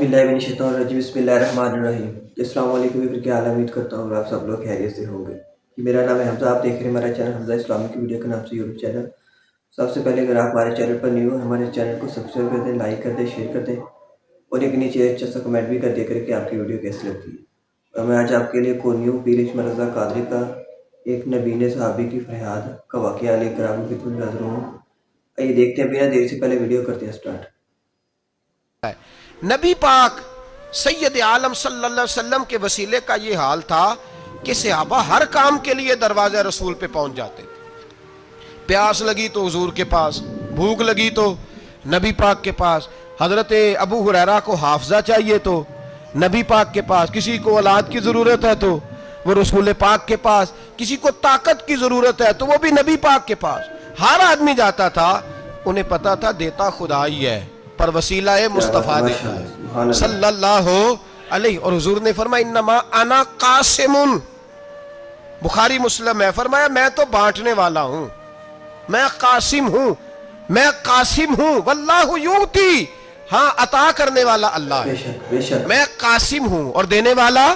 बिस्मिल्लाहिर्रहमानिर्रहीम बिस्मिल्लाहिर्रहमानिर्रहीम। अस्सलाम वालेकुम। फिर क्या हाल है? उम्मीद करता हूँ आप सब लोग खैरियत से होंगे। मेरा नाम है हमजा, आप देख रहे हैं हमारा चैनल हमजा इस्लामिक वीडियो के नाम से यूट्यूब चैनल। सबसे पहले अगर आप हमारे चैनल पर न्यू हो, हमारे चैनल को सब्सक्राइब कर दें, लाइक कर दें, शेयर कर दें और एक नीचे अच्छा सा कमेंट भी कर दिया करें कि आपकी वीडियो कैसी लगती है। और मैं आज आपके लिए न्यू पीर इस्माइल रज़ा कादरी का एक नबीने सहाबी की फरियाद का वाक़या लेकर आपको खिदमत में हाज़िर हूँ। आइए देखते हैं, बिना देर से पहले वीडियो करते हैं स्टार्ट। नबी पाक सैयद आलम सल्लल्लाहु अलैहि वसल्लम के वसीले का ये हाल था कि सहाबा हर काम के लिए दरवाज़े रसूल पे पहुंच जाते थे। प्यास लगी तो हुजूर के पास, भूख लगी तो नबी पाक के पास, हजरत अबू हुरैरा को हाफजा चाहिए तो नबी पाक के पास, किसी को औलाद की ज़रूरत है तो वो रसूल पाक के पास, किसी को ताकत की ज़रूरत है तो वो भी नबी पाक के पास। हर आदमी जाता था, उन्हें पता था देता खुदा ही है पर वसीला मुस्तफ़ा देता है सल्लल्लाहु अलैहि। और हुजूर ने फरमाया इन्नमा अना कासिमुन, बुखारी मुस्लिम है, फरमाया मैं तो बांटने वाला हूं, मैं कासिम हूं, मैं कासिम हूं। वल्लाहु युती, हाँ अता करने वाला अल्लाह है, मैं कासिम हूं और देने वाला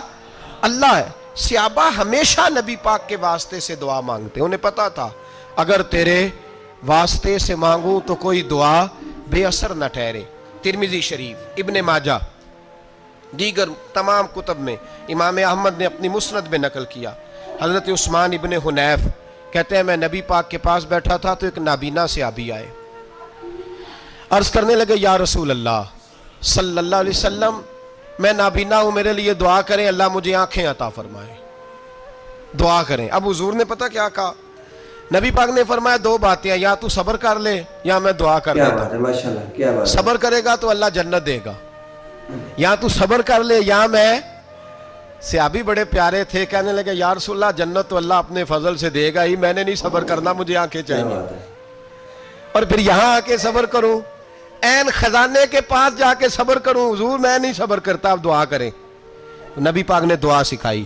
अल्लाह है। सहाबा हमेशा नबी पाक के वास्ते से दुआ मांगते, उन्हें पता था अगर तेरे वास्ते से मांगूं तो कोई दुआ बेअसर न ठहरे। तिरमिजी शरीफ, इब्ने माजा, दीगर तमाम कुतब में इमाम अहमद ने अपनी मुस्नद में नकल किया। हजरत उस्मान इब्ने हुनैफ कहते हैं मैं नबी पाक के पास बैठा था तो एक नाबीना सहाबी आए, अर्ज करने लगे या रसूल अल्लाह सल्लल्लाहु अलैहि वसल्लम, मैं नाबीना हूं, मेरे लिए दुआ करें, अल्लाह मुझे आंखें अता फरमाए, दुआ करें। अब हुजूर ने पता क्या कहा? नबी पाक ने फरमाया दो बातें हैं, या तू सब्र कर ले या मैं दुआ कर देता हूं। माशाल्लाह, क्या बात है। सब्र करेगा तो अल्लाह जन्नत देगा, या तू सब्र कर ले या मैं। सहाबी बड़े प्यारे थे, कहने लगे या रसूलल्लाह जन्नत तो अल्लाह अपने फजल से देगा ही, मैंने नहीं सब्र करना, मुझे आंखें चाहिए। और फिर यहाँ आके सब्र करूं, ऐन खजाने के पास जाके सब्र करूं? हुजूर मैं नहीं सब्र करता, आप दुआ करें। नबी पाक ने दुआ सिखाई,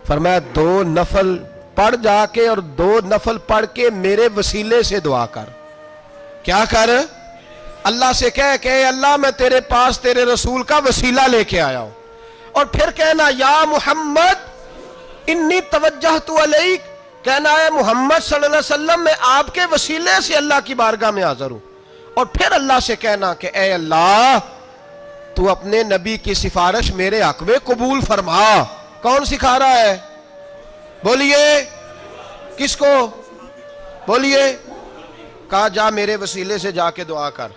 फरमाया दो नफल पढ़ जाके और दो नफल पढ़ के मेरे वसीले से दुआ कर। क्या कर? अल्लाह से कह के अल्लाह मैं तेरे पास तेरे रसूल का वसीला लेके आया हूं। और फिर कहना या मुहम्मद इन्नी तवज्जहतु अलैक, कहना है मोहम्मद सल्लल्लाहु अलैहि वसल्लम मैं आपके वसीले से अल्लाह की बारगाह में हाजिर हूं। और फिर अल्लाह से कहना कि ए अल्लाह तू अपने नबी की सिफारिश मेरे हक में कबूल फरमा। कौन सिखा रहा है? बोलिए, किसको? बोलिए। कहा जा मेरे वसीले से जाके दुआ कर।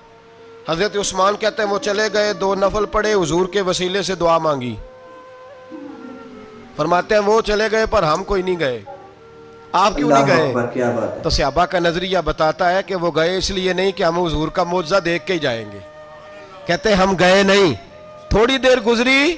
हजरत उस्मान कहते हैं वो चले गए, दो नफल पढ़े, हुजूर के वसीले से दुआ मांगी। फरमाते हैं वो चले गए पर हम कोई नहीं गए। आप क्यों नहीं गए? क्या बात है। तो सहाबा का नजरिया बताता है कि वो गए इसलिए नहीं कि हम हुजूर का मौजज़ा देख के ही जाएंगे। कहते हम गए नहीं, थोड़ी देर गुजरी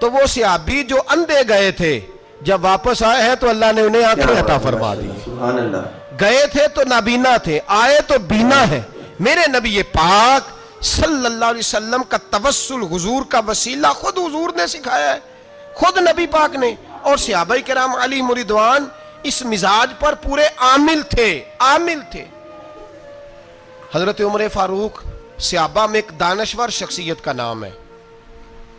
तो वो सहाबी जो अंधे गए थे जब वापस आए हैं तो अल्लाह ने उन्हें आंखें अता फरमा दी। सुभान अल्लाह। गए थे तो नाबीना थे, आए तो बीना है। मेरे नबी पाक सल्लल्लाहु अलैहि वसल्लम का तवस्सुल, हुजूर का वसीला खुद हुजूर ने सिखाया है, खुद नबी पाक ने। और सहाबाए किराम अलैहिम रिदवान इस मिजाज पर पूरे आमिल थे, आमिल थे। हजरत उमर फारूक सहाबा में एक दानश्वर शख्सियत का नाम है,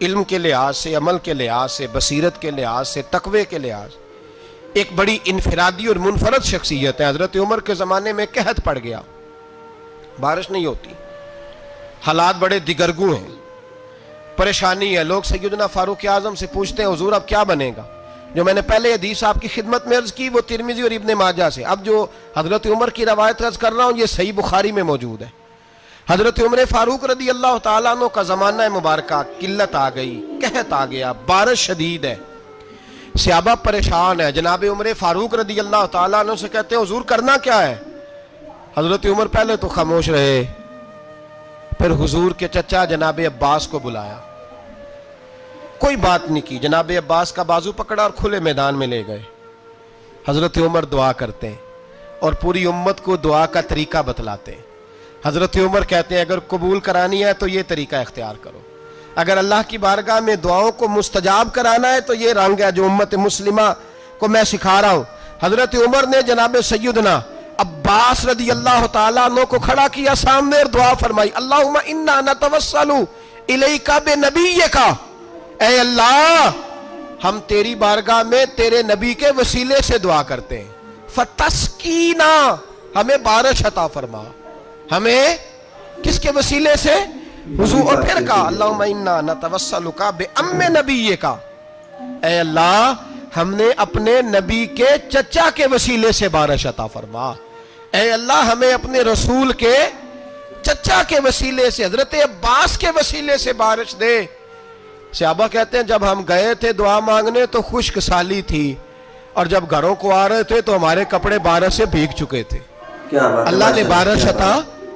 इल्म के लिहाज से, अमल के लिहाज से, बसीरत के लिहाज से, तकवे के लिहाज, एक बड़ी इनफरादी और मुनफरद शख्सियत है। हजरत उमर के ज़माने में कहत पड़ गया, बारिश नहीं होती, हालात बड़े दिगरगू हैं, परेशानी है। लोग सैयदना फारूक आजम से पूछते हैं हुजूर अब क्या बनेगा? जो मैंने पहले हदीस आपकी खिदमत में अर्ज की वो तिरमिजी और इब्ने माजा से। अब जो हजरत उमर की रवायत अर्ज कर रहा हूँ ये सही बुखारी में मौजूद है। हजरत उमर फारूक रदी अल्लाह तआला अन्हु का ज़माना मुबारक, किल्लत आ गई, कहत आ गया, बारिश शदीद है, सहाबा परेशान है। जनाब उमर फारूक रदी अल्लाह तआला अन्हु से कहते हैं हुजूर करना क्या है? हजरत उमर पहले तो खामोश रहे, फिर हुजूर के चचा जनाब अब्बास को बुलाया, कोई बात नहीं की। जनाब अब्बास का बाजू पकड़ा और खुले मैदान में ले गए। हजरत उमर दुआ करते हैं और पूरी उम्मत को दुआ का तरीका बतलाते हैं। हजरत उमर कहते हैं अगर कबूल करानी है तो ये तरीका इख्तियार करो, अगर अल्लाह की बारगाह में दुआओं को मुस्तजाब कराना है तो ये रंग है जो उम्मत मुस्लिमा को मैं सिखा रहा हूँ। हजरत उमर ने जनाब सैयदना अब्बास रदी अल्लाह तआला अन्हु को खड़ा किया सामने और दुआ फरमाई, अल्लाहुम्मा इन्ना नतवस्सलु इलैका बिनबिय्यिका, ऐ अल्लाह हम तेरी बारगाह में तेरे नबी के वसीले से दुआ करते हैं, फतस्कीना हमें बारिश अता फरमा, हमें किसके वसीले से? हुजूर। और फिर कहा अल्लाहुम्मा इन्ना नतवस्सलुका बिअम्मि नबिय्यिका, ऐ अल्लाह हमने अपने नबी के चचा के वसीले से बारिश अता फरमा, ऐ अल्लाह हमें अपने रसूल के चचा के वसीले से, हजरत अब्बास के वसीले से बारिश दे। सहाबा कहते हैं जब हम गए थे दुआ मांगने तो खुश्क साली थी, और जब घरों को आ रहे थे तो हमारे कपड़े बारिश से भीग चुके थे। क्या बात है, अल्लाह ने बारिश क्या अता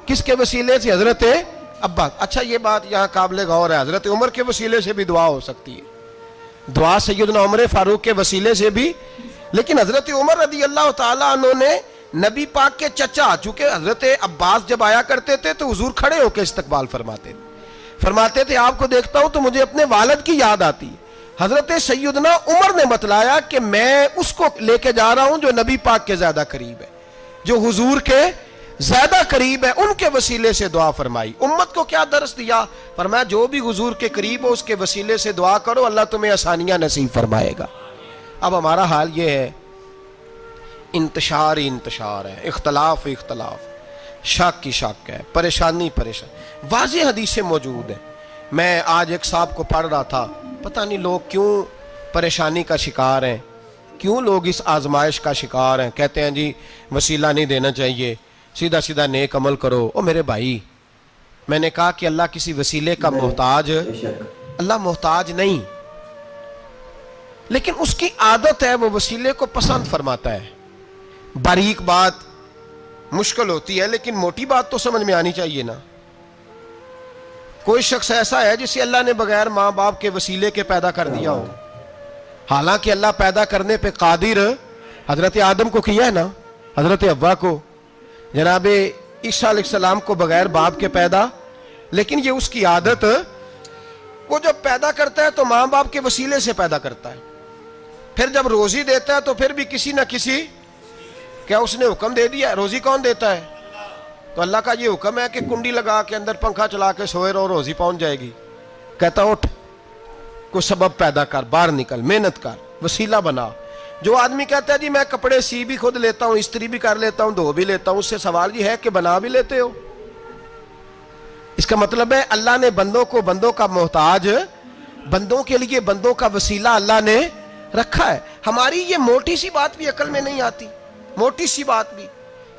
किसके वसीले से? हजरत अब्बास। अच्छा ये बात यहाँ काबिल गौर है, हजरत उमर के वसीले से भी दुआ हो सकती है, दुआ सैयदना उमर फारूक के वसीले से भी, लेकिन हजरत उमर रदी अल्लाह ताला अन्हु ने नबी पाक के चचा, चूंकि हजरत अब्बास जब आया करते थे तो हुजूर खड़े होकर इस्तकबाल फरमाते थे आपको देखता हूं तो मुझे अपने वालिद की याद आती है। हजरत सैयदना उमर ने बतलाया कि मैं उसको लेके जा रहा हूं जो नबी पाक के ज्यादा करीब है, जो हुजूर के ज्यादा करीब है, उनके वसीले से दुआ फरमाई। उम्मत को क्या दर्स दिया? फरमाया जो भी हुजूर के करीब हो उसके वसीले से दुआ करो, अल्लाह तुम्हें आसानियां नसीब फरमाएगा। अब हमारा हाल ये है, इंतशार ही इंतशार है, इख्तलाफ इख्तलाफ, शक की शक है, परेशानी परेशान। वाज़ेह हदीसें मौजूद है। मैं आज एक साहब को पढ़ रहा था, पता नहीं लोग क्यों परेशानी का शिकार हैं, क्यों लोग इस आजमाइश का शिकार हैं। कहते हैं जी वसीला नहीं देना चाहिए, सीधा सीधा नेक अमल करो। ओ मेरे भाई, मैंने कहा कि अल्लाह किसी वसीले का मोहताज, अल्लाह मोहताज नहीं, लेकिन उसकी आदत है वो वसीले को पसंद फरमाता है। बारीक बात मुश्किल होती है, लेकिन मोटी बात तो समझ में आनी चाहिए ना। कोई शख्स ऐसा है जिसे अल्लाह ने बगैर माँ बाप के वसीले के पैदा कर दिया हो, हालांकि अल्लाह पैदा करने पे कादिर, हजरत आदम को किया है ना, हजरत हव्वा को, जनाब ईसा अलैहिस्सलाम को बगैर बाप के पैदा, लेकिन ये उसकी आदत, वो जब पैदा करता है तो माँ बाप के वसीले से पैदा करता है, फिर जब रोजी देता है तो फिर भी किसी ना किसी, क्या उसने हुक्म दे दिया? रोजी कौन देता है? तो अल्लाह का ये हुक्म है कि कुंडी लगा के अंदर पंखा चला के सोए रहो, रोजी पहुंच जाएगी। कहता उठ, कोई सबब पैदा कर, बाहर निकल, मेहनत कर, वसीला बना। जो आदमी कहता है जी मैं कपड़े सी भी खुद लेता हूं, इस्त्री भी कर लेता हूं, धो भी लेता हूं, उससे सवाल ये है कि बना भी लेते हो? इसका मतलब है अल्लाह ने बंदों को बंदों का मोहताज, बंदों के लिए बंदों का वसीला अल्लाह ने रखा है। हमारी ये मोटी सी बात भी अकल में नहीं आती, मोटी सी बात भी।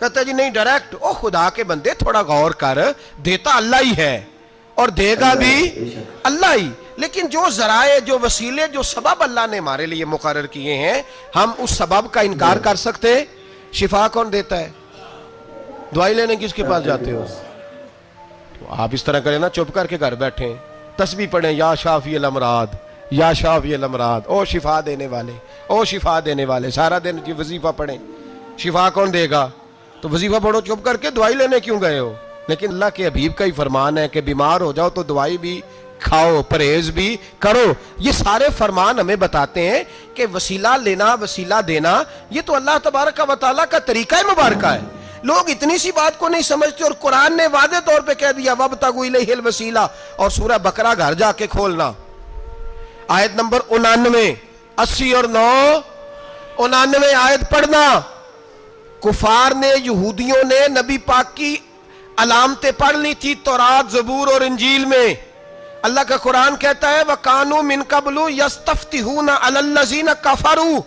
कहता है जी नहीं डायरेक्ट, ओ खुदा के बंदे थोड़ा गौर कर, देता अल्लाह ही है और देगा भी अल्लाह ही, लेकिन जो जराए, जो वसीले, जो सबब अल्लाह ने हमारे लिए मुकर्रर किए हैं, हम उस सबब का इनकार कर सकते? शिफा कौन देता है? दवाई लेने किसके पास जाते हो? तो आप इस तरह करें ना, चुप करके घर बैठे तस्बीह पढ़ें, या शाफी अल अमराद, या शाफी अल अमराद, ओ शिफा देने वाले, ओ शिफा देने वाले, सारा दिन की वजीफा पढ़ें। शिफा कौन देगा? तो वजीफा पढ़ो चुप करके, दवाई लेने क्यों गए हो? लेकिन अल्लाह के हबीब का ही फरमान है कि बीमार हो जाओ तो दवाई भी खाओ, परहेज भी करो। ये सारे फरमान हमें बताते हैं कि वसीला लेना, वसीला देना, ये तो अल्लाह तबारक व तआला का तरीका मुबारक है। लोग इतनी सी बात को नहीं समझते, और कुरान ने वादे तौर पे कह दिया वब्तगू इलैहिल वसीला। और सूरह बकरा घर जाके खोलना, आयत नंबर 89, 80 और 9, 89 आयत पढ़ना। कुफार ने, यहूदियों ने नबी पाक की अलामतें पढ़ ली थी तौरात, ज़बूर और इंजील में। अल्लाह का कुरान कहता है वकानू मिन कबलू यस्तफ्तिहूना अलल्लज़ीना कफरू,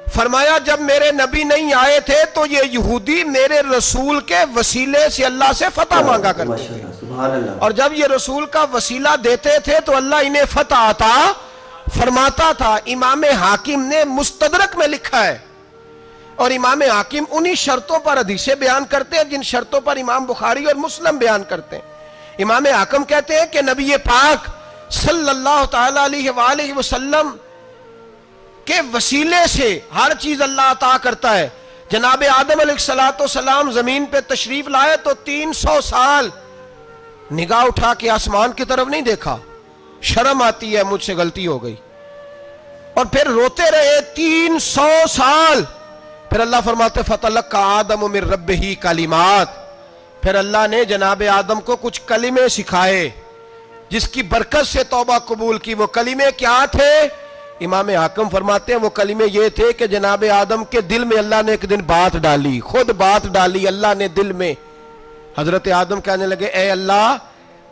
फरमाया जब मेरे नबी नहीं आए थे तो ये यहूदी मेरे रसूल के वसीले से अल्लाह से फतह मांगा करते थे, और जब ये रसूल का वसीला देते थे तो अल्लाह इन्हें फतह अता फरमाता था। इमाम हाकिम ने मुस्तदरक में लिखा है, और इमाम हाकिम उन्हीं शर्तों पर हदीसें बयान करते हैं जिन शर्तों पर इमाम बुखारी और मुस्लिम बयान करते हैं। इमाम हाकिम कहते हैं कि नबी पाक सल्लल्लाहु तआला अलैहि वसल्लम के वसीले से हर चीज अल्लाह अता करता है। जनाब आदम अलैहिस्सलाम जमीन पे तशरीफ लाए तो 300 साल निगाह उठा के आसमान की तरफ नहीं देखा, शर्म आती है मुझसे गलती हो गई, और फिर रोते रहे 300 साल। फिर अल्लाह फरमाते फतलक्का आदम मिन रब्बिही कलिमात, फिर अल्लाह ने जनाब आदम को कुछ कलिमे सिखाए, جس کی برکت سے توبہ قبول کی، وہ کلمے کیا تھے؟ امام حاکم فرماتے ہیں وہ کلمے یہ تھے کہ جناب آدم کے دل میں اللہ نے ایک دن بات ڈالی، خود بات ڈالی اللہ نے دل میں۔ حضرت آدم کہنے لگے اے اللہ،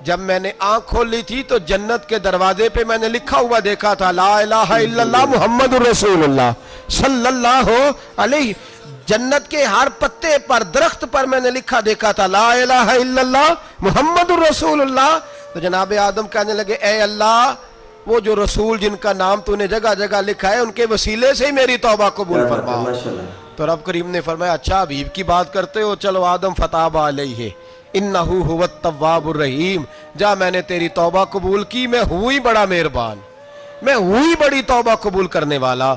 جب میں نے آنکھ کھولی تھی تو جنت کے دروازے پہ میں نے لکھا ہوا دیکھا تھا لا الہ الا اللہ محمد الرسول اللہ صلی اللہ علیہ، جنت کے ہر پتے پر، درخت پر میں نے لکھا دیکھا تھا لا الہ الا اللہ محمد الرسول اللہ۔ تو جناب آدم کہنے لگے اے اللہ، وہ جو رسول جن کا نام تو نے جگہ جگہ لکھا ہے ان کے وسیلے سے ہی میری توبہ قبول فرما۔ تو رب کریم نے فرمایا اچھا حبیب کی بات کرتے ہو، چلو آدم فتاب علیہ انہو هو التواب الرحیم، جا میں نے تیری توبہ قبول کی، میں ہوئی بڑا مہربان، میں ہوئی بڑی توبہ قبول کرنے والا۔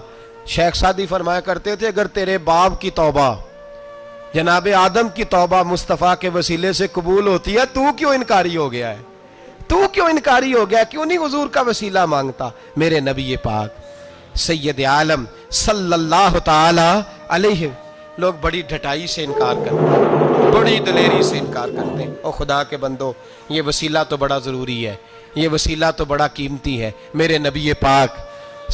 شیخ سعدی فرمایا کرتے تھے اگر تیرے باپ کی توبہ، جناب آدم کی توبہ مصطفیٰ کے وسیلے سے قبول ہوتی ہے، تو کیوں انکاری ہو گیا ہے؟ تو کیوں انکاری ہو گیا؟ کیوں نہیں حضور کا وسیلہ مانگتا؟ میرے نبی پاک سید عالم صلی اللہ تعالی علیہ، لوگ بڑی ڈھٹائی سے انکار کرتے ہیں، بڑی دلیری سے انکار کرتے ہیں۔ اور خدا کے بندو، یہ وسیلہ تو بڑا ضروری ہے، یہ وسیلہ تو بڑا قیمتی ہے۔ میرے نبی پاک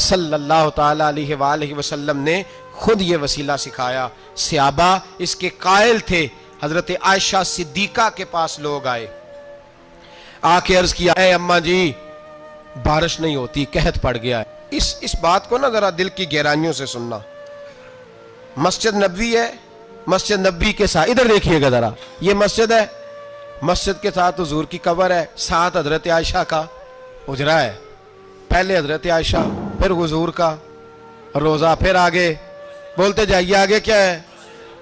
صلی اللہ تعالی علیہ وآلہ وسلم نے خود یہ وسیلہ سکھایا۔ صحابہ اس کے قائل تھے۔ حضرت عائشہ صدیقہ کے پاس لوگ آئے، آ کے عرض کیا اے اماں جی بارش نہیں ہوتی، قحط پڑ گیا ہے۔ اس بات کو نا ذرا دل کی گہرائیوں سے سننا۔ مسجد نبوی ہے، مسجد نبوی کے ساتھ ادھر دیکھیے گا ذرا، یہ مسجد ہے، مسجد کے ساتھ حضور کی قبر ہے، ساتھ حضرت عائشہ کا حجرہ ہے، پہلے حضرت عائشہ پھر حضور کا روزہ، پھر آگے بولتے جائیے آگے کیا ہے؟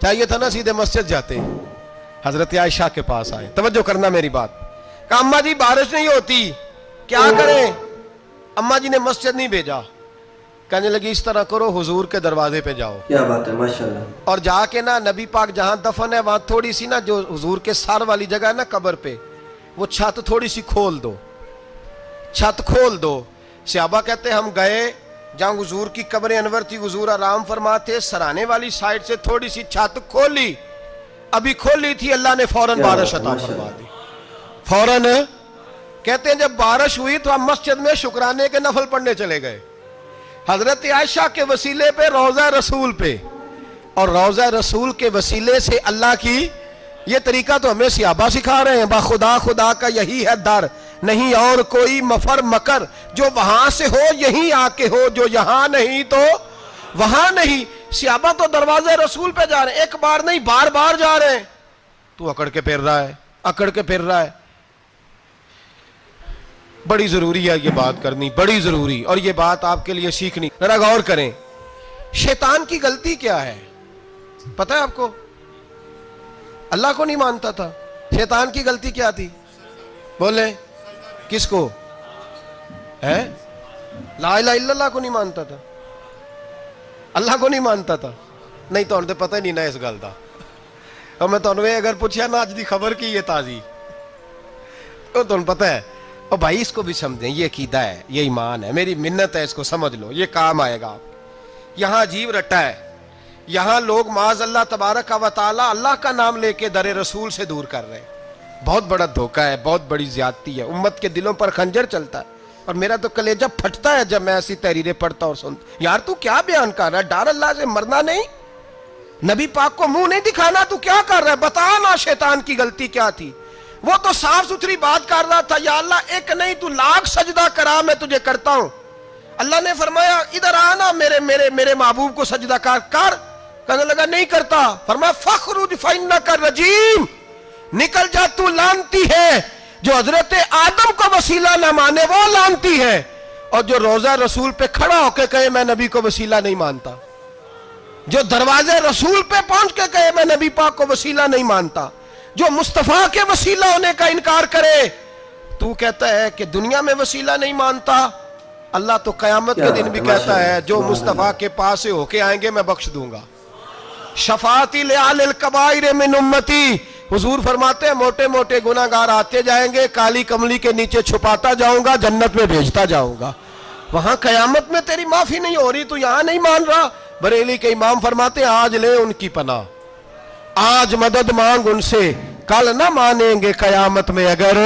چاہیے تھا نا سیدھے مسجد جاتے، حضرت عائشہ کے پاس آئے۔ توجہ کرنا میری بات، کہ اماں جی بارش نہیں ہوتی کیا کریں؟ اماں جی نے مسجد نہیں بھیجا، کہنے لگی اس طرح کرو حضور کے دروازے پہ جاؤ، کیا بات ہے ماشاءاللہ، اور جا کے نا نبی پاک جہاں دفن ہے وہاں تھوڑی سی نا جو حضور کے سر والی جگہ ہے نا قبر پہ، وہ چھت تھوڑی سی کھول دو، چھت کھول دو۔ صحابہ کہتے ہیں ہم گئے جہاں حضور کی قبر انور تھی، حضور آرام فرماتے، سرانے والی سائڈ سے تھوڑی سی چھت کھولی، ابھی کھولی تھی اللہ نے فوراً بارش عطا فرما دی، فوراً۔ کہتے ہیں جب بارش ہوئی تو ہم مسجد میں شکرانے کے نفل پڑھنے چلے گئے، حضرت عائشہ کے وسیلے پہ، روضہ رسول پہ، اور روضہ رسول کے وسیلے سے اللہ کی یہ طریقہ تو ہمیں صحابہ سکھا رہے ہیں، با خدا خدا کا یہی ہے در، نہیں اور کوئی مفر مکر، جو وہاں سے ہو یہیں آ کے ہو، جو یہاں نہیں تو وہاں نہیں۔ صحابہ تو دروازہ رسول پہ جا رہے ہیں، ایک بار نہیں بار بار جا رہے ہیں، تو اکڑ کے پھر رہا ہے، اکڑ کے پھر رہا ہے۔ بڑی ضروری ہے یہ بات کرنی، بڑی ضروری، اور یہ بات آپ کے لیے سیکھنی، ذرا غور کریں۔ شیطان کی غلطی کیا ہے پتہ ہے آپ کو؟ اللہ کو نہیں مانتا تھا، شیطان کی غلطی کیا تھی؟ بولے کس کو ہے؟ لا الہ الا اللہ کو نہیں مانتا تھا، اللہ کو نہیں مانتا تھا، نہیں تو انہیں پتہ ہی نہیں نا اس گل دا۔ اور میں تو انہیں اگر پوچھا نا اج دی خبر کی یہ تازی، تو تمہیں پتہ ہے، اور بھائی اس کو بھی سمجھیں، یہ عقیدہ ہے، یہ ایمان ہے، میری منت ہے، اس کو سمجھ لو، یہ کام آئے گا آپ۔ یہاں عجیب رٹا ہے، یہاں لوگ معاذ اللہ تبارک و تعالی اللہ کا نام لے کے در رسول سے دور کر رہے ہیں۔ بہت بڑا دھوکہ ہے، بہت بڑی زیادتی ہے، امت کے دلوں پر خنجر چلتا ہے، اور میرا تو کلیجہ پھٹتا ہے جب میں ایسی تحریریں پڑھتا اور سنتا۔ یار تو کیا بیان کر رہا ہے؟ ڈر اللہ سے مرنا نہیں، نبی پاک کو منہ نہیں دکھانا، تو کیا کر رہا ہے؟ بتا نا شیطان کی غلطی کیا تھی؟ وہ تو صاف ستھری بات کر رہا تھا، یا اللہ ایک نہیں تو لاکھ سجدہ کرا میں تجھے کرتا ہوں۔ اللہ نے فرمایا ادھر آنا، میرے محبوب کو سجدہ کر، کہنے لگا نہیں کرتا، فرمایا فخرج فإنک رجیم، نکل جا تو لانتی ہے۔ جو حضرت آدم کو وسیلہ نہ مانے وہ لانتی ہے، اور جو روضہ رسول پہ کھڑا ہو کے کہے میں نبی کو وسیلہ نہیں مانتا، جو دروازے رسول پہ پہنچ کے کہے میں نبی پاک کو وسیلہ نہیں مانتا، جو مصطفیٰ کے وسیلہ ہونے کا انکار کرے، تو کہتا ہے کہ دنیا میں وسیلہ نہیں مانتا، اللہ تو قیامت کے دن بھی کہتا ہے جو مصطفیٰ کے پاس سے ہو کے آئیں گے میں بخش دوں گا۔ شفاعتی لعلی الکبائر من امتی، حضور فرماتے ہیں موٹے موٹے گناہگار آتے جائیں گے، کالی کملی کے نیچے چھپاتا جاؤں گا، جنت میں بھیجتا جاؤں گا۔ وہاں قیامت میں تیری معافی نہیں ہو رہی، تو یہاں نہیں مان رہا۔ بریلی کے امام فرماتے ہیں آج لے ان کی پناہ، آج مدد مانگ ان سے، کل نہ مانیں گے قیامت میں اگر،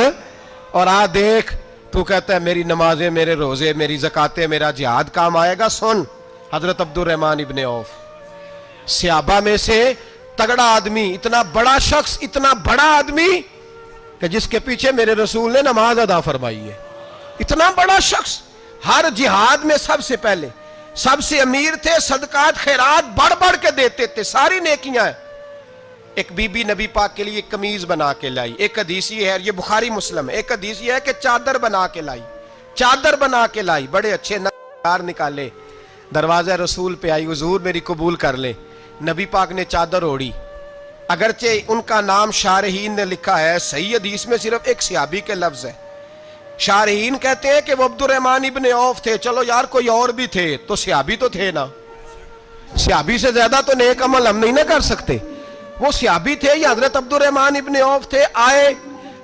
اور دیکھ तू कहता है मेरी नमाजें, मेरे रोजे, मेरी ज़कातें, मेरा जिहाद काम आएगा। सुन, हजरत अब्दुर्रहमान इब्ने औफ सहाबा में से तगड़ा आदमी, इतना बड़ा शख्स, इतना बड़ा आदमी कि जिसके पीछे मेरे रसूल ने नमाज अदा फरमाई है। इतना बड़ा शख्स, हर जिहाद में सबसे पहले, सबसे अमीर थे, सदकात खैरात बढ़ बढ़ के देते थे, सारी नेकियां। एक बीबी नबी पाक के लिए कमीज बना के लाई। एक हदीस ये है, ये बुखारी मुस्लिम है, एक हदीस ये है कि चादर बना के लाई, चादर बना के लाई, बड़े अच्छे नगार निकाले, दरवाजा रसूल पे आई, हुजूर मेरी कबूल कर ले। नबी पाक ने चादर ओढ़ी। अगरचे उनका नाम शारहीन ने लिखा है, सही हदीस में सिर्फ एक सहाबी के लफ्ज है। शारहीन कहते हैं कि वो अब्दुर्रहमान इब्ने औफ थे। चलो यार कोई और भी थे तो सहाबी तो थे ना, सहाबी से ज्यादा तो नेक अमल हम नहीं ना कर सकते। वो सहाबी थे, ये हजरत अब्दुर्रहमान इब्ने औफ थे। आए,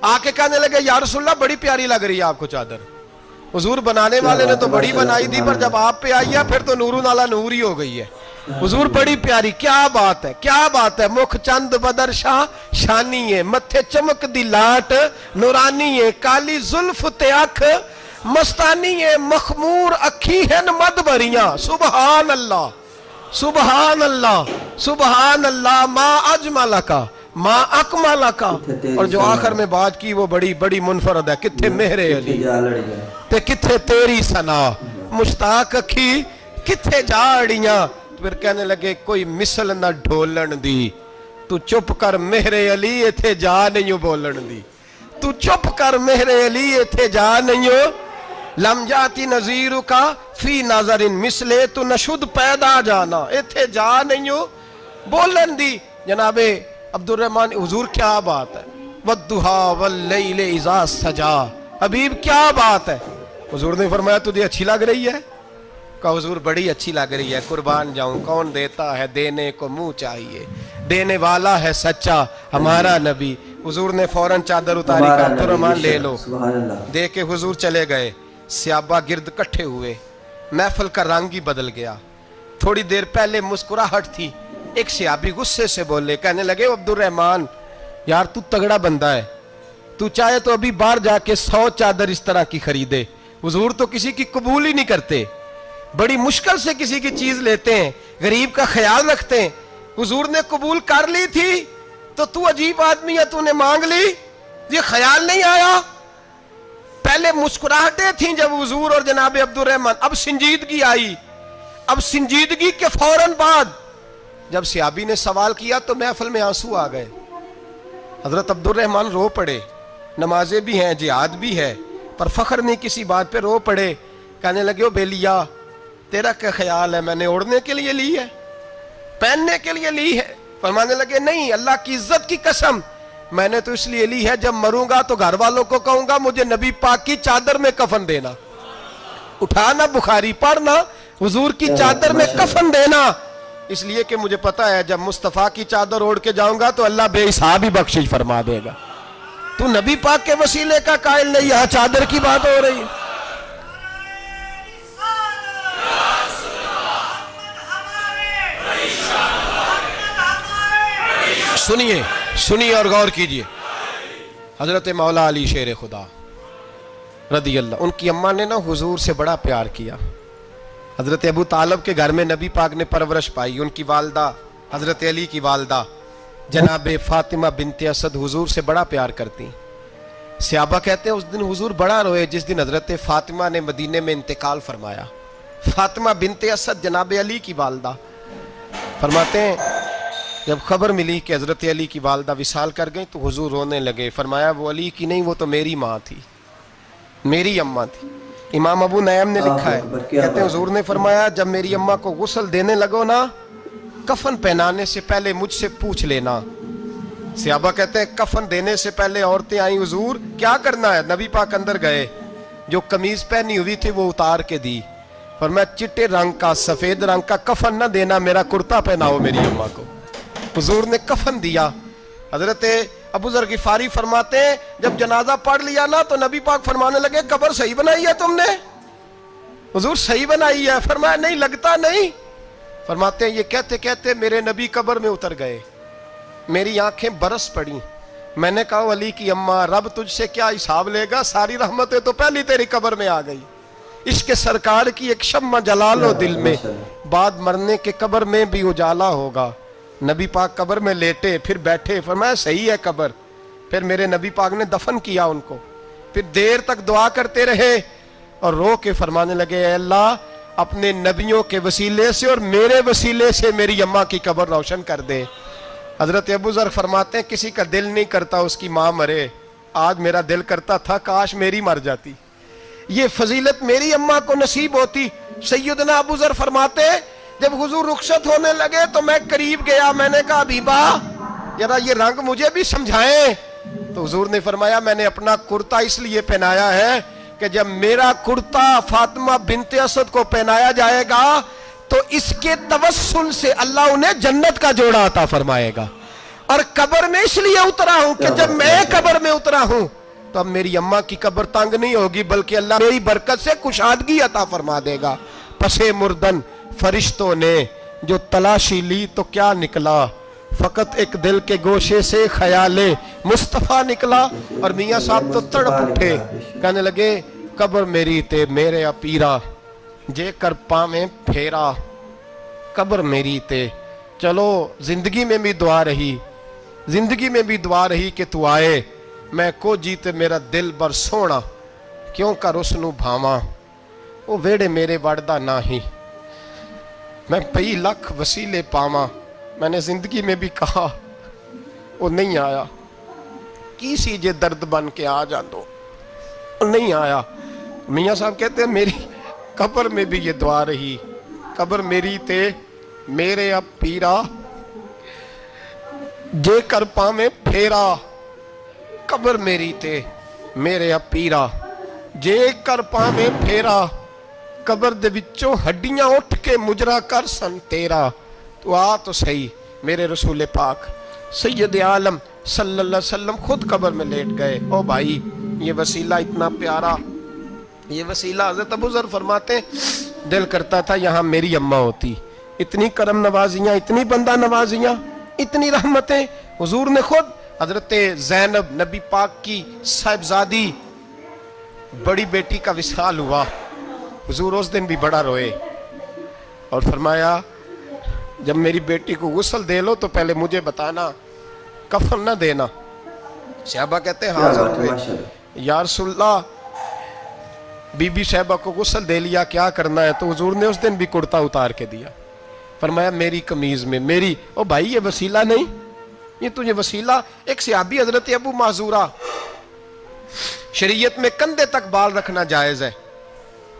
आके कहने लगे या रसूलल्लाह बड़ी प्यारी लग रही है आपको चादर। हुजूर बनाने वाले ने तो बड़ी बनाई थी, पर जब आप पे आई है फिर तो नूरू नाला नूर ही हो गई है। हुजूर बड़ी प्यारी, क्या बात है, क्या बात है। मुख चंद बदर शाह शानी है, मत्थे चमक दी लाट नूरानी है, काली जुल्फ ते अख मस्तानी है, मखमूर अखी है मद भरियां। सुबहान अल्लाह, सुबहान अल्लाह, सुबहान अल्लाह। माँ अजमला का, माँ अकमला का। और जो आखिर में बात की वो बड़ी बड़ी मुनफरद है, किथे मेरे अली ते किथे तेरी सना, मुश्ताक अखी किथे जाड़ियां। फिर कहने लगे कोई मिसल ना ढोलन दी, तू चुप कर मेरे अली इथे जा नहीं बोलन दी, तू चुप कर मेरे अली इथे जा नहीं। लम जाती नजीर का फी नाजरिन मिसले, तू नशुद पैदा जाना, इथे जा नहीं बोलन दी। जनाबे अब्दुर्रहमान, हुजूर क्या बात है, वद्दुहा वल्लैल इज़ा सजा, हबीब क्या बात है। हुजूर ने फरमाया तुझे अच्छी लग रही है? कहा हुजूर बड़ी अच्छी लग रही है, कुर्बान जाऊं, कौन देता है देने को मुंह चाहिए, देने वाला है सच्चा हमारा नबी। हुजूर ने फौरन चादर उतारी, का अब्दुर्रहमान ले लो। दे के हुजूर चले गए। सहाबा गिरद इकट्ठे हुए, महफिल का रंग ही बदल गया। थोड़ी देर पहले मुस्कुराहट थी, एक सहाबी गुस्से से बोले, कहने लगे अब्दुर्रहमान यार तू तगड़ा बंदा है, तू चाहे तो अभी बाहर जाके 100 चादर इस तरह की खरीदे। हुजूर तो किसी की कबूल ही नहीं करते, बड़ी मुश्किल से किसी की चीज लेते हैं, गरीब का ख्याल रखते हैं। हुजूर ने कबूल कर ली थी तो तू अजीब आदमी है, तूने मांग ली, ये ख्याल नहीं आया। पहले मुस्कुराहटें थीं जब हुजूर और जनाब अब्दुर्रहमान, अब संजीदगी आई। अब संजीदगी के फौरन बाद जब सहाबी ने सवाल किया तो महफिल में आंसू आ गए। हजरत अब्दुर्रहमान रो पड़े, नमाजें भी हैं, जिहाद भी है, पर फख्र नहीं किसी बात पे, रो पड़े। कहने लगे ओ बेलिया तेरा क्या ख्याल है, मैंने ओढ़ने के लिए ली है, पहनने के लिए ली है? फरमाने लगे नहीं, अल्लाह की इज्जत की कसम, मैंने तो इसलिए ली है जब मरूंगा तो घर वालों को कहूंगा मुझे नबी पाक की चादर में कफन देना। उठाना बुखारी, पढ़ना, हुजूर की चादर में कफन देना, इसलिए कि मुझे पता है जब मुस्तफा की चादर ओढ़ के जाऊंगा तो अल्लाह बेहिसाब ही बख्शिश फरमा देगा। तू नबी पाक के वसीले का कायल नहीं, यहां चादर की बात हो रही। सुनिए, सुनिए और गौर कीजिए। हजरत मौला अली शेर खुदा रदी अल्लाह, उनकी अम्मा ने ना हुजूर से बड़ा प्यार किया। हजरत अबू तालिब के घर में नबी पाक ने परवरिश पाई। उनकी वालदा हजरत अली की वालदा जनाब फातिमा बिनते असद हुजूर से बड़ा प्यार करती। सहाबा कहते हैं उस दिन हुजूर बड़ा रोए जिस दिन हजरत फातिमा ने मदीने में इंतकाल फरमाया। फातिमा बिनते असद जनाब अली की वालदा, फरमाते हैं जब खबर मिली कि हजरत अली की वालदा विसाल कर गई तो हुजूर रोने लगे। फरमाया वो अली की नहीं, वो तो मेरी माँ थी, मेरी अम्मा थी। इमाम अबू नयम ने लिखा है, कहते हैं हुजूर ने फरमाया जब मेरी अम्मा को गुस्ल देने लगो ना, कफन पहनाने से पहले मुझसे पूछ लेना। सहाबा कहते हैं कफन देने से पहले औरतें आई, हुजूर क्या करना है? नबी पाक अंदर गए, जो कमीज पहनी हुई थी वो उतार के दी। फरमाया चिट्टे रंग का, सफेद रंग का कफन ना देना, मेरा कुर्ता पहनाओ मेरी अम्मा को। हुजूर ने कफन दिया। हजरत अबू ज़र गिफारी फरमाते हैं जब जनाजा पढ़ लिया ना तो नबी पाक फरमाने लगे कब्र सही बनाई है तुमने? हुजूर सही बनाई है। फरमाया नहीं, लगता नहीं। फरमाते हैं ये कहते कहते मेरे नबी कब्र में उतर गए, मेरी आंखें बरस पड़ी, میں نے کہا ولی کی اماں رب تجھ سے کیا حساب لے گا, ساری رحمتیں تو پہلی تیری قبر میں آ گئی. عشق سرکار کی ایک شمع جلا لو دل میں, بعد مرنے کے قبر میں بھی اجالا ہوگا. نبی پاک قبر میں لیٹے, پھر بیٹھے, فرمایا صحیح ہے قبر. پھر میرے نبی پاک نے دفن کیا ان کو, پھر دیر تک دعا کرتے رہے اور رو کے فرمانے لگے اے اللہ اپنے نبیوں کے وسیلے سے اور میرے وسیلے سے میری اماں کی قبر روشن کر دے. حضرت ابو ذر فرماتے ہیں کسی کا دل نہیں کرتا اس کی ماں مرے, آج میرا دل کرتا تھا کاش میری مر جاتی, یہ فضیلت میری اماں کو نصیب ہوتی. سیدنا ابو ذر فرماتے جب حضور رخصت ہونے لگے تو میں قریب گیا, میں نے کہا حبیبہ ذرا یہ رنگ مجھے بھی سمجھائیں. تو حضور نے فرمایا میں نے اپنا کرتا اس لیے پہنایا ہے کہ جب میرا کرتا فاطمہ بنت اسد کو پہنایا جائے گا تو اس کے توسل سے اللہ انہیں جنت کا جوڑا عطا فرمائے گا. اور قبر میں اس لیے اترا ہوں کہ جب میں قبر میں اترا ہوں تو اب میری اماں کی قبر تنگ نہیں ہوگی, بلکہ اللہ میری برکت سے کشادگی عطا فرما دے گا. پسے مردن فرشتوں نے جو تلاشی لی تو کیا نکلا, فقط ایک دل کے گوشے سے خیال مصطفیٰ نکلا. اور میاں صاحب تو تڑپ اٹھے, کہنے لگے قبر میری تے میرے اپیرا جے کر پاویں پھیرا, قبر میری تے. چلو زندگی میں بھی دعا رہی, زندگی میں بھی دعا رہی کہ تو آئے, میں کو جیتے میرا دل بر سونا کیوں کر اس نو بھاواں, وہ ویڑے میرے وڑدا نہ ہی میں پئی لکھ وسیلے پاواں. میں نے زندگی میں بھی کہا وہ نہیں آیا, کی سی جے درد بن کے آ جاندو, وہ نہیں آیا. میاں صاحب کہتے ہیں میری قبر میں بھی یہ دعا رہی, قبر میری تے میرے اب پیرا جے کر پاویں پھیرا, قبر میری تے میرے اب پیرا جے کر پاویں پھیرا, قبر دے وچوں ہڈیاں اٹھ کے مجرا کر سن تیرا. تو آ تو صحیح. میرے رسول پاک سید عالم صلی اللہ علیہ وسلم خود قبر میں لیٹ گئے. او بھائی یہ وسیلہ اتنا پیارا, یہ وسیلہ حضرت ابو ذر فرماتے ہیں دل کرتا تھا یہاں میری اماں ہوتی. اتنی کرم نوازیاں, اتنی بندہ نوازیاں, اتنی رحمتیں. حضور نے خود حضرت زینب نبی پاک کی صاحبزادی بڑی بیٹی کا وصال ہوا, حضور اس دن بھی بڑا روئے اور فرمایا جب میری بیٹی کو غسل دے لو تو پہلے مجھے بتانا, کفن نہ دینا. صحابہ کہتے ہیں حاضر ہوئے یا رسول اللہ بی بی صاحبہ کو غسل دے لیا, کیا کرنا ہے؟ تو حضور نے اس دن بھی کرتا اتار کے دیا, فرمایا میری قمیض میں میری. او بھائی یہ وسیلہ نہیں, یہ تجھے وسیلہ. ایک صحابی حضرت ابو معذورہ, شریعت میں کندھے تک بال رکھنا جائز ہے.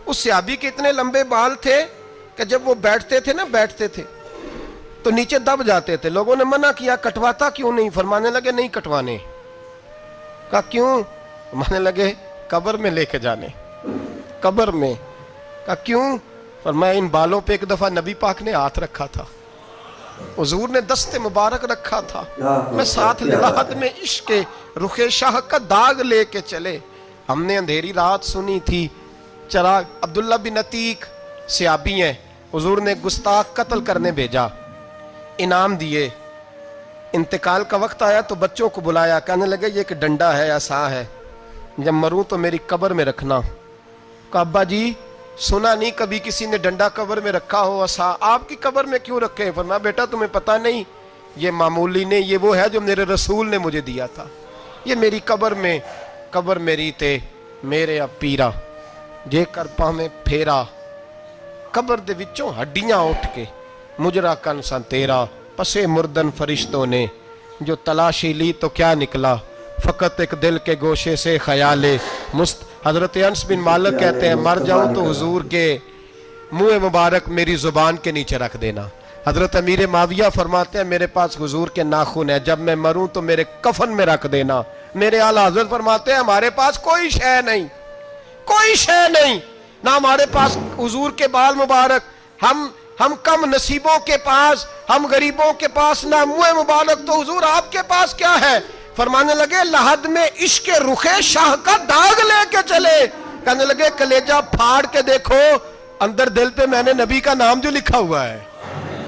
اس صحابی کے اتنے لمبے بال تھے کہ جب وہ بیٹھتے تھے تو نیچے دب جاتے تھے. لوگوں نے منع کیا کٹواتا کیوں نہیں؟ فرمانے لگے نہیں کٹوانے. کہا کیوں؟ فرمانے لگے قبر میں لے کے جانے, قبر میں. کہا کیوں؟ فرمایا ان بالوں پہ ایک دفعہ نبی پاک نے ہاتھ رکھا تھا, حضور نے دست مبارک رکھا تھا, میں ساتھ لحد میں عشق رخ شاہ کا داغ لے کے چلے. ہم نے اندھیری رات سنی تھی چراغ. عبداللہ بن عتیق صحابی ہیں, حضور نے گستاخ قتل کرنے بھیجا, انعام دیے. انتقال کا وقت آیا تو بچوں کو بلایا, کہنے لگے یہ ایک ڈنڈا ہے, عصا ہے, جب مروں تو میری قبر میں رکھنا. کہا ابا جی سنا نہیں کبھی کسی نے ڈنڈا قبر میں رکھا ہو, عصا آپ کی قبر میں کیوں رکھے؟ فرمایا بیٹا تمہیں پتہ نہیں, یہ معمولی نہیں, یہ وہ ہے جو میرے رسول نے مجھے دیا تھا. یہ میری قبر میں, قبر میری تے میرے اب پیرا جے کر پاویں پھیرا, قبر دے وچوں ہڈیاں اٹھ کے مجرا کن سن تیرا. پسے مردن فرشتوں نے جو تلاشی لی تو کیا نکلا, فقط ایک دل کے گوشے سے خیال حضرت انس بن مالک کہتے ہیں مر جاؤں تو حضور کے منہ مبارک میری زبان کے نیچے رکھ دینا. حضرت امیر معاویہ فرماتے ہیں میرے پاس حضور کے ناخن ہے, جب میں مروں تو میرے کفن میں رکھ دینا. میرے اعلیٰ حضرت فرماتے ہیں ہمارے پاس کوئی شے نہیں, کوئی شے نہیں, نہ ہمارے پاس حضور کے بال مبارک, ہم کم نصیبوں کے پاس, ہم غریبوں کے پاس نہ منہ مبارک, تو حضور آپ کے پاس کیا ہے؟ فرمانے لگے لحد میں عشق رخ شاہ کا داغ لے کے چلے. کہنے لگے کلیجہ پھاڑ کے دیکھو اندر دل پہ میں نے نبی کا نام جو لکھا ہوا ہے.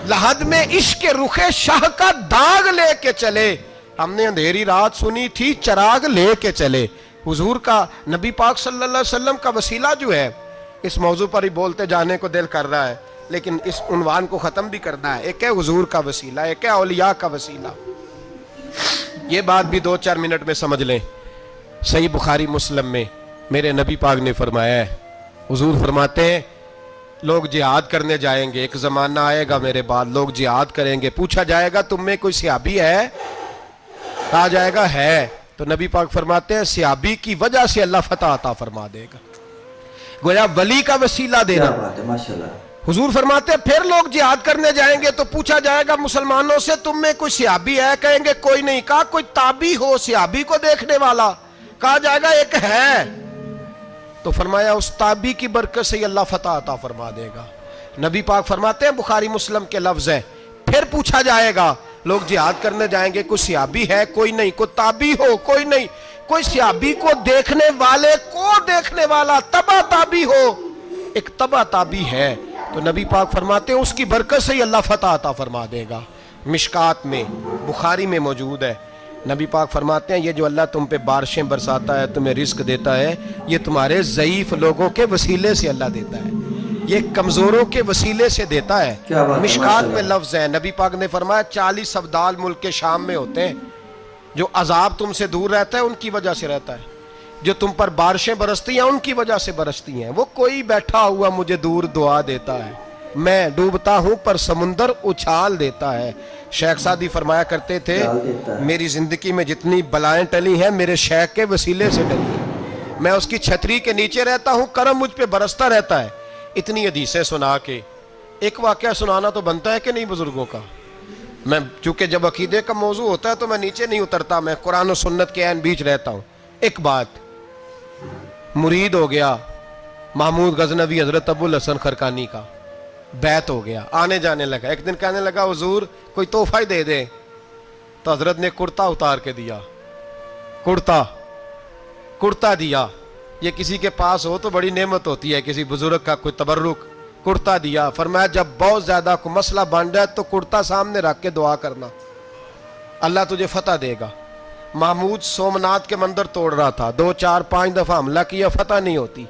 لحد میں عشق رخ شاہ کا داغ لے کے چلے, हमने अंधेरी रात सुनी थी, चराग लेके चले। हुजूर का, नबी पाक सल्लल्लाहु अलैहि वसल्लम का वसीला जो है, इस मौजू पर ही बोलते जाने को दिल कर रहा है, लेकिन इस उन्वान को ख़त्म भी करना है। एक है हुजूर का वसीला, एक है औलिया का वसीला। ये बात भी 2-4 मिनट में समझ लें। सही बुखारी मुस्लिम में मेरे नबी पाक ने फरमाया है, हुजूर फरमाते हैं लोग जिहाद करने जाएंगे, एक ज़माना आएगा मेरे बाद, लोग जिहाद करेंगे, पूछा जाएगा तुम में कोई सहाबी है? कहा जाएगा है, तो नबी पाक फरमाते हैं सहाबी की वजह से अल्लाह फतह अता फरमा देगा। गोया वली का वसीला देना। क्या बात है, माशाल्लाह। हुजूर फरमाते हैं फिर लोग जिहाद करने जाएंगे तो पूछा जाएगा मुसलमानों से तुम में कोई सहाबी है? कहेंगे कोई नहीं। कहा कोई ताबी हो सहाबी को देखने वाला? कहा जाएगा एक है। तो फरमाया उस ताबी की बरकत से अल्लाह फतह अता फरमा देगा। नबी पाक फरमाते हैं, बुखारी मुस्लिम के लफ्ज है, फिर पूछा जाएगा लोग जिहाद करने जाएंगे, कोई सहाबी है? कोई नहीं। कोई ताबी हो? कोई नहीं। कोई सहाबी को देखने वाले को देखने वाला तबा ताबी हो? एक तबा ताबी है। तो नबी पाक फरमाते हैं उसकी बरकत से ही अल्लाह फतह अता फरमा देगा। मिशकात में, बुखारी में मौजूद है। नबी पाक फरमाते हैं ये जो अल्लाह तुम पे बारिशें बरसाता है, तुम्हें रिस्क देता है, ये तुम्हारे ज़ईफ लोगों के वसीले से अल्लाह देता है, ये कमज़ोरों के वसीले से देता है। मिशकात में लफ्ज़ है, नबी पाक ने फरमाया 40 अब्दाल मुल्क के शाम में होते हैं, जो अजाब तुमसे दूर रहता है उनकी वजह से रहता है, जो तुम पर बारिशें बरसती हैं उनकी वजह से बरसती हैं। वो कोई बैठा हुआ मुझे दूर दुआ देता है, मैं डूबता हूं पर समुंदर उछाल देता है। शेख सादी फरमाया करते थे मेरी जिंदगी में जितनी बलाएं टली हैं मेरे शेख के वसीले से टली हैं। मैं उसकी छतरी के नीचे रहता हूं, करम मुझ पे बरसता रहता है। इतनी हदीसें सुना के एक वाकया सुनाना तो बनता है कि नहीं बुजुर्गों का। मैं चूंकि जब अकीदे का मौजू होता है तो मैं नीचे नहीं उतरता, मैं कुरान और सुन्नत के ऐन बीच रहता हूं। एक बात, मुरीद हो गया महमूद गजनवी हजरत अबुल हसन खरकानी का, बैत हो गया, आने जाने लगा। एक दिन कहने लगा हुजूर कोई तोहफा ही दे दे, तो हजरत ने कुर्ता उतार के दिया। कुर्ता दिया। ये किसी के पास हो तो बड़ी नेमत होती है, किसी बुजुर्ग का कोई तबर्रुक। कुर्ता दिया, फरमाया जब बहुत ज्यादा कोई मसला बन जाए तो कुर्ता सामने रख के दुआ करना, अल्लाह तुझे फतह देगा। महमूद सोमनाथ के मंदिर तोड़ रहा था, 2, 4, 5 दफा हमला किया, फतह नहीं होती।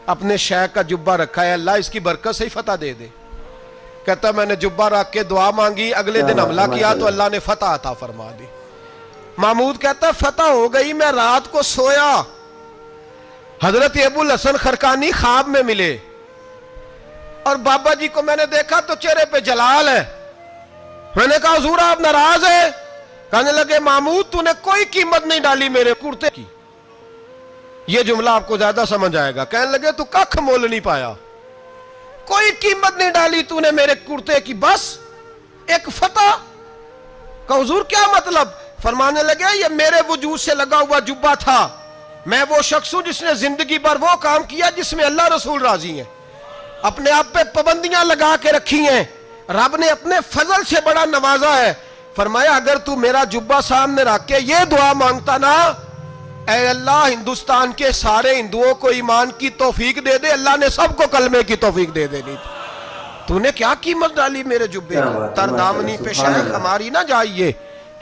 अपने शेख का जुब्बा रखा है, अल्लाह इसकी बरकत से ही फतह दे दे। कहता मैंने जुब्बा रख के दुआ मांगी, अगले दिन हमला किया तो अल्लाह ने फतह अता फरमा दी। महमूद कहता फतह हो गई, मैं रात को सोया, हजरत अबुल हसन खरकानी ख्वाब में मिले और बाबा जी को मैंने देखा तो चेहरे पे जलाल है। मैंने कहा हुजूर आप नाराज है? कहने लगे महमूद तूने कोई कीमत नहीं डाली मेरे कुर्ते की। ये जुमला आपको ज्यादा समझ आएगा। कहने लगे तू कख मोल नहीं पाया, कोई कीमत नहीं डाली तूने मेरे कुर्ते की, बस एक फतह। का हुजूर क्या मतलब? फरमाने लगे ये मेरे वजूद से लगा हुआ जुब्बा था, मैं वो शख्स हूं जिसने जिंदगी भर वो काम किया जिसमें अल्लाह रसूल राजी है। अपने आप पे पाबंदियां लगा के रखी हैं, रब ने अपने फजल से बड़ा नवाजा है। फरमाया अगर तू मेरा जुब्बा सामने रख के ये दुआ मांगता ना, ऐ अल्लाह हिंदुस्तान के सारे हिंदुओं को ईमान की तौफीक दे दे, अल्लाह ने सबको कलमे की तौफीक दे देनी। तूने क्या कीमत डाली मेरे जुब्बे की? तर दामनी पे शायद हमारी ना जाइए,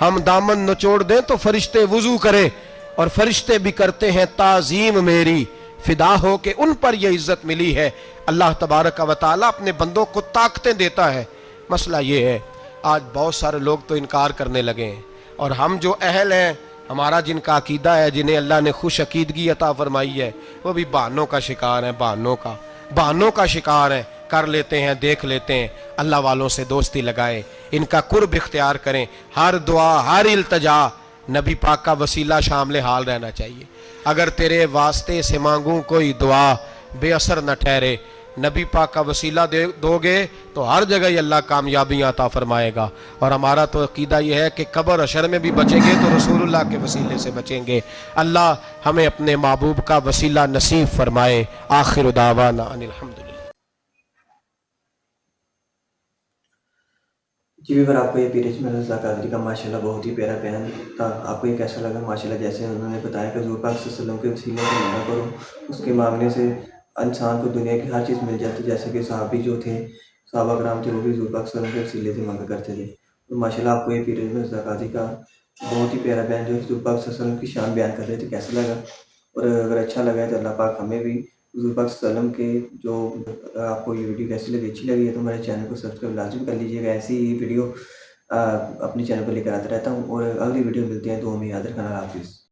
हम दामन नचोड़ दें तो फरिश्ते वुजू करें, और फरिश्ते भी करते हैं ताजीम मेरी, फिदा हो के उन पर यह इज्जत मिली है। अल्लाह तबारक व तआला अपने बंदों को ताकतें देता है। मसला ये है आज बहुत सारे लोग तो इनकार करने लगे हैं, और हम जो अहल हैं, हमारा जिनका अकीदा है, जिन्हें अल्लाह ने खुश अकीदगी अता फरमाई है, वो भी बहानों का शिकार है, बहानों का शिकार है। कर लेते हैं, देख लेते हैं। अल्लाह वालों से दोस्ती लगाएं, इनका कुर्ब इख्तियार करें। हर दुआ, हर इल्तजा नबी पाक का वसीला शामिल हाल रहना चाहिए। अगर तेरे वास्ते से मांगूं कोई दुआ बेअसर न ठहरे, नबी पाक का वसीला दोगे तो हर जगह ही अल्लाह कामयाबियाँ अता फरमाएगा। और हमारा तो अकीदा यह है कि कब्र हशर में भी बचेंगे तो रसूलुल्लाह के वसीले से बचेंगे। अल्लाह हमें अपने महबूब का वसीला नसीब फरमाए। आखिर दावाना अनिल हम्दुलिल्लाह। जी अगर आपको ये पीर अजमल रज़ा कादरी का माशाल्लाह बहुत ही प्यारा बयान था, आपको ये कैसा लगा? माशाल्लाह जैसे उन्होंने बताया कि हुज़ूर पाक सल्लल्लाहु अलैहि वसल्लम के वसीले से मांगा करो, उसके मांगने से इंसान को दुनिया की हर चीज़ मिल जाती है। जैसे कि सहाबी जो थे, सहाबा कराम थे, वो भी हुज़ूर पाक सल्लल्लाहु अलैहि वसल्लम के वसीले से मांगा करते थे। तो माशाल्लाह आपको ये पीर अजमल रज़ा कादरी का بہت ہی پیارا بیان جو حضور پاک صلی اللہ علیہ وسلم کی شان بیان کر رہے تھے، کیسا لگا؟ اور اگر اچھا لگا ہے تو اللہ پاک ہمیں بھی حضور پاک صلی اللہ علیہ وسلم کے جو آپ کو یہ ویڈیو کیسی لگی، اچھی لگی ہے تو ہمارے چینل کو سبسکرائب لازم کر لیجیے گا۔ ایسی ہی ویڈیو اپنے چینل پر لے کر آتا رہتا ہوں، اور اگلی ویڈیو ملتے ہیں، تو ہمیں یاد رکھنا۔ اللہ حافظ۔